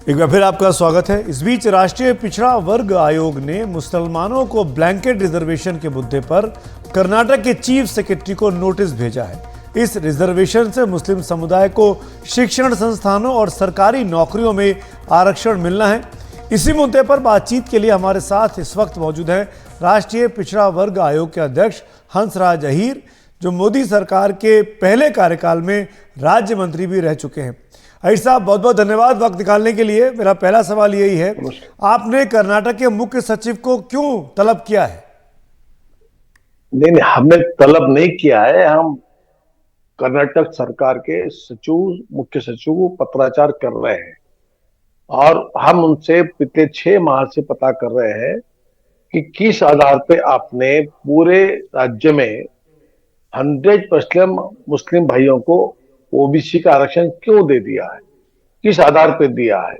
एक बार फिर आपका स्वागत है। इस बीच राष्ट्रीय पिछड़ा वर्ग आयोग ने मुसलमानों को ब्लैंकेट रिजर्वेशन के मुद्दे पर कर्नाटक के चीफ सेक्रेटरी को नोटिस भेजा है। इस रिजर्वेशन से मुस्लिम समुदाय को शिक्षण संस्थानों और सरकारी नौकरियों में आरक्षण मिलना है। इसी मुद्दे पर बातचीत के लिए हमारे साथ इस वक्त मौजूद हैं राष्ट्रीय पिछड़ा वर्ग आयोग के अध्यक्ष हंसराज अहीर, जो मोदी सरकार के पहले कार्यकाल में राज्य मंत्री भी रह चुके हैं। अहीर साहब, बहुत बहुत धन्यवाद वक्त निकालने के लिए। मेरा पहला सवाल यही है, आपने कर्नाटक के मुख्य सचिव को क्यों तलब किया है? नहीं, हमने तलब नहीं किया है। हम कर्नाटक सरकार के मुख्य सचिव को पत्राचार कर रहे हैं और हम उनसे पिछले 6 माह से पता कर रहे हैं कि किस आधार पे आपने पूरे राज्य में 100% मुस्लिम भाइयों को ओबीसी का आरक्षण क्यों दे दिया है, किस आधार पे दिया है।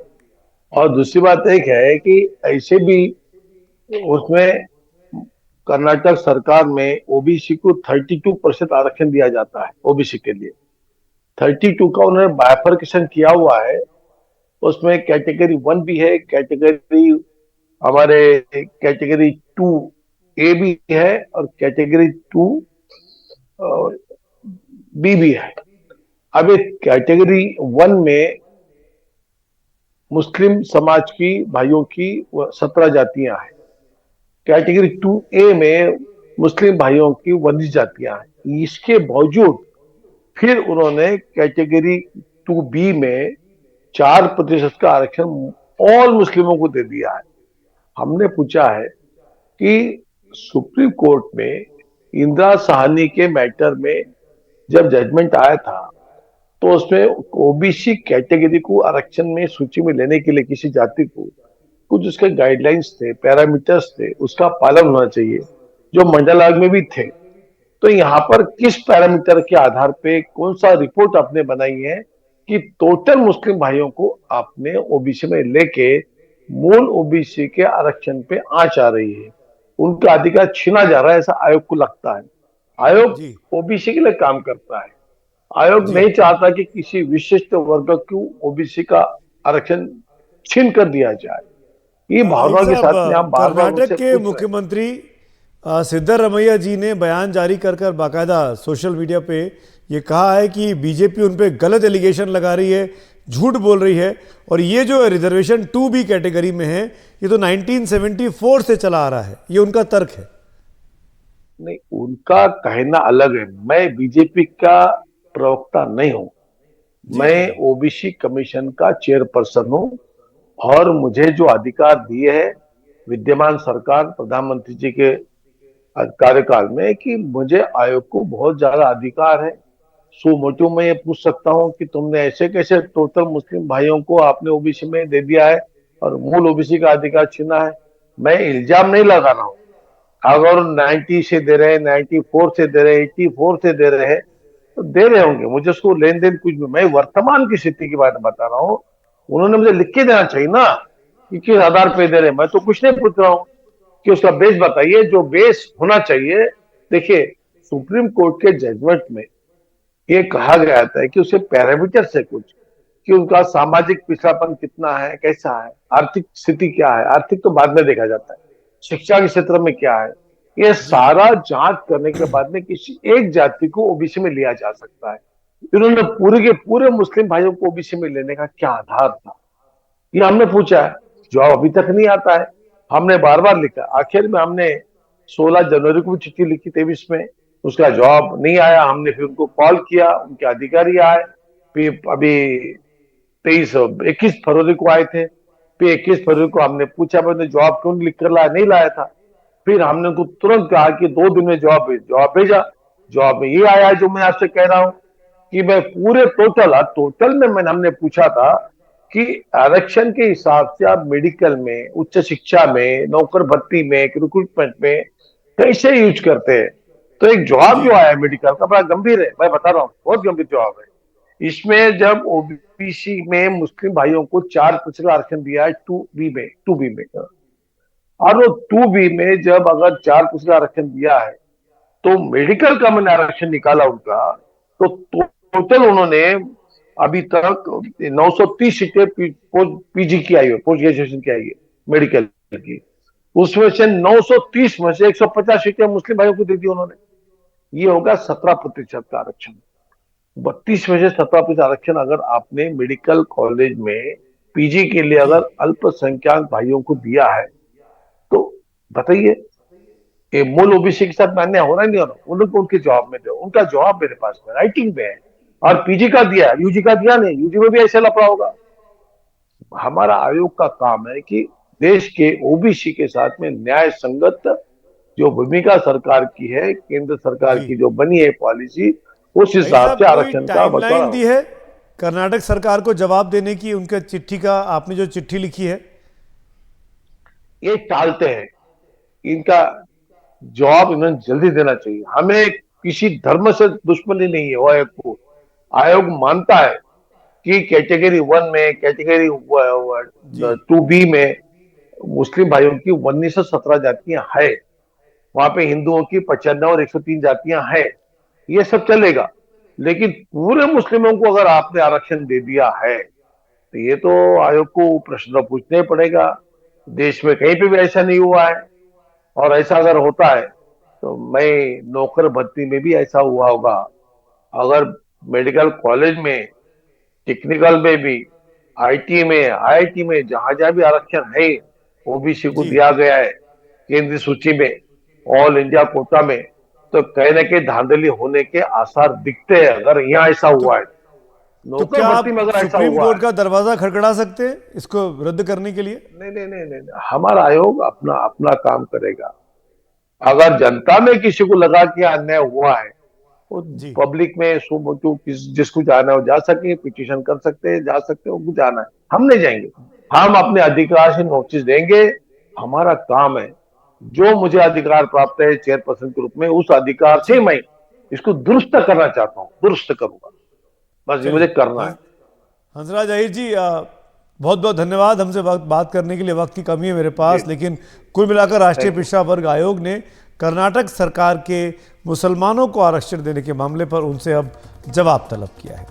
और दूसरी बात एक है कि ऐसे भी उसमें कर्नाटक सरकार में ओबीसी को 32% आरक्षण दिया जाता है। ओबीसी के लिए 32 का उन्होंने बाइफर्केशन किया हुआ है। उसमें कैटेगरी 1 भी है, कैटेगरी 2A भी है और कैटेगरी 2B भी है। अब एक कैटेगरी 1 में मुस्लिम समाज की भाइयों की 17 जातियां हैं। कैटेगरी 2A में मुस्लिम भाइयों की 19 जातियां हैं। इसके बावजूद फिर उन्होंने कैटेगरी 2B में 4% का आरक्षण ऑल मुस्लिमों को दे दिया है। हमने पूछा है कि सुप्रीम कोर्ट में इंदिरा साहनी के मैटर में जब जजमेंट आया था तो उसमें ओबीसी कैटेगरी को आरक्षण में सूची में लेने के लिए किसी जाति को कुछ उसके गाइडलाइंस थे, पैरामीटर्स थे, उसका पालन होना चाहिए, जो मंडल आयोग में भी थे। तो यहाँ पर किस पैरामीटर के आधार पे कौन सा रिपोर्ट आपने बनाई है कि टोटल मुस्लिम भाइयों को आपने ओबीसी में लेके मूल ओबीसी के आरक्षण पे आंच आ रही है, उनका अधिकार छीना जा रहा है, ऐसा आयोग को लगता है। आयोग ओबीसी के लिए काम करता है। आयोग नहीं चाहता कि किसी विशिष्ट वर्ग को ओबीसी का आरक्षण छीन कर दिया जाए। ये भावना के साथ में हम बार बार कर्नाटक के मुख्यमंत्री सिद्धरामैया जी ने बयान जारी कर बाकायदा सोशल मीडिया पे ये कहा है कि बीजेपी उन पे गलत एलिगेशन लगा रही है, झूठ बोल रही है, और ये जो रिजर्वेशन 2B कैटेगरी में है ये तो 1974 से चला आ रहा है। ये उनका तर्क है। नहीं, उनका कहना अलग है। मैं बीजेपी का प्रवक्ता नहीं हूं, मैं ओबीसी कमीशन का चेयरपर्सन हूं और मुझे जो अधिकार दिए हैं विद्यमान सरकार प्रधानमंत्री जी के कार्यकाल में कि मुझे आयोग को बहुत ज्यादा अधिकार है। सो मोटो मैं ये पूछ सकता हूं कि तुमने ऐसे कैसे टोटल मुस्लिम भाइयों को आपने ओबीसी में दे दिया है और मूल ओबीसी का अधिकार छीना है। मैं इल्जाम नहीं लगा रहा हूं। अगर 90 से दे रहे हैं, 94 से दे रहे हैं, 84 से दे रहे हैं तो दे रहे होंगे, मुझे उसको लेन देन कुछ भी। मैं वर्तमान की स्थिति की बात बता रहा हूँ। उन्होंने मुझे लिख के देना चाहिए ना कि किस आधार पे दे रहे हैं। मैं तो कुछ नहीं पूछ रहा हूँ कि उसका बेस बताइए, जो बेस होना चाहिए। देखिए, सुप्रीम कोर्ट के जजमेंट में ये कहा गया था कि उसे पैरामीटर से कुछ कि उनका सामाजिक पिछड़ापन कितना है, कैसा है, आर्थिक स्थिति क्या है। आर्थिक तो बाद में देखा जाता है, शिक्षा के क्षेत्र में क्या है, ये सारा जांच करने के बाद में किसी एक जाति को ओबीसी में लिया जा सकता है। इन्होंने पूरे के पूरे मुस्लिम भाइयों को ओबीसी में लेने का क्या आधार था, ये हमने पूछा है। जवाब अभी तक नहीं आता है। हमने बार बार लिखा, आखिर में हमने 16 जनवरी को भी चिट्ठी लिखी 23 में, उसका जवाब नहीं आया। हमने फिर उनको कॉल किया, उनके अधिकारी आए, फिर अभी 21 फरवरी को आए थे। फिर 21 फरवरी को हमने पूछा, मैंने जवाब क्यों लिख कर लाया, नहीं लाया था। फिर हमने उनको तुरंत कहा कि 2 दिन में जवाब भेजा। जवाब में ये आया जो मैं आपसे कह रहा हूं कि मैं पूरे टोटल में हमने पूछा था कि आरक्षण के हिसाब से आप मेडिकल में, उच्च शिक्षा में, नौकर भर्ती में, रिक्रूटमेंट में कैसे यूज करते हैं। तो एक जवाब जो आया मेडिकल का बड़ा गंभीर है, मैं बता रहा हूँ, बहुत गंभीर जवाब है। इसमें जब ओबीसी में मुस्लिम भाइयों को 4% आरक्षण दिया है 2B में, और वो 2B में जब अगर 4% आरक्षण दिया है तो मेडिकल का मैंने आरक्षण निकाला उनका, तो टोटल उन्होंने अभी तक 930 सीटें पीजी की आई है, पोस्ट ग्रेजुएशन की आई है, मेडिकल की। उसमें से 930 में से 150 सीटें मुस्लिम भाइयों को दे दी उन्होंने। ये होगा 17% का आरक्षण। 32 में से 17% आरक्षण अगर आपने मेडिकल कॉलेज में पीजी के लिए जी। अगर अल्पसंख्यक भाइयों को दिया है, तो बताइए ये मूल ओबीसी के साथ अन्याय हो रहा है नहीं हो रहा? उनको उनके जवाब में दो, उनका जवाब मेरे पास में राइटिंग में है। और पीजी का दिया, यूजी का दिया नहीं, यूजी में भी ऐसे लफड़ा होगा। हमारा आयोग का काम है कि देश के ओबीसी के साथ में न्याय संगत जो भूमिका सरकार की है, केंद्र सरकार जी। की जो बनी है पॉलिसी, उस भाई हिसाब साहब, से कोई आरक्षण का बंटवारा टाइमलाइन दी हो। है कर्नाटक सरकार को जवाब देने की, उनके चिट्ठी का आपने जो चिट्ठी लिखी है? ये टालते हैं, इनका जवाब इन्हें जल्दी देना चाहिए। हमें किसी धर्म से दुश्मनी नहीं है। वो आयोग को, आयोग मानता है कि कैटेगरी 1 में, कैटेगरी जी। 2B में मुस्लिम भाइयों की 19 से 17 जातियां हैं। वहां पे हिंदुओं की 95 और 103 जातियां हैं। ये सब चलेगा, लेकिन पूरे मुस्लिमों को अगर आपने आरक्षण दे दिया है, तो ये तो आयोग को प्रश्न पूछना ही पड़ेगा। देश में कहीं पे भी ऐसा नहीं हुआ है, और ऐसा अगर होता है तो मैं नौकर भर्ती में भी ऐसा हुआ होगा। अगर मेडिकल कॉलेज में, टेक्निकल में भी, आईटी में, आईआईटी में, जहां जहां भी आरक्षण है, ओबीसी को जी। दिया गया है केंद्रीय सूची में, ऑल इंडिया कोटा में, तो कहीं ना कहीं धांधली होने के आसार दिखते हैं अगर यहाँ ऐसा तो हुआ है। तो नौकर क्या भर्ती आप में अगर ऐसा सुप्रीम हुआ कोर्ट है, का दरवाजा खड़खड़ा सकते हैं इसको रद्द करने के लिए? नहीं नहीं नहीं नहीं नहीं, हमारा आयोग अपना अपना काम करेगा। अगर जनता में किसी को लगा कि अन्याय हुआ है, वो जी। पब्लिक में जिसको जाना हो जा सके, पिटीशन कर सकते हैं, जा सकते हैं, उनको जाना है। हम नहीं जाएंगे, हम अपने अधिकार से नोटिस देंगे। हमारा काम है, जो मुझे अधिकार प्राप्त है चेयरपर्सन के रूप में, उस अधिकार से जी। मैं इसको दुरुस्त करना चाहता हूँ, दुरुस्त करूंगा। बस ये मुझे चलिए, करना है। हंसराज अहीर जी, बहुत बहुत धन्यवाद हमसे बात करने के लिए। वक्त की कमी है मेरे जी, पास, लेकिन कुल मिलाकर राष्ट्रीय थैंक यू। पिछड़ा वर्ग आयोग ने कर्नाटक सरकार के मुसलमानों को आरक्षण देने के मामले पर उनसे अब जवाब तलब किया है।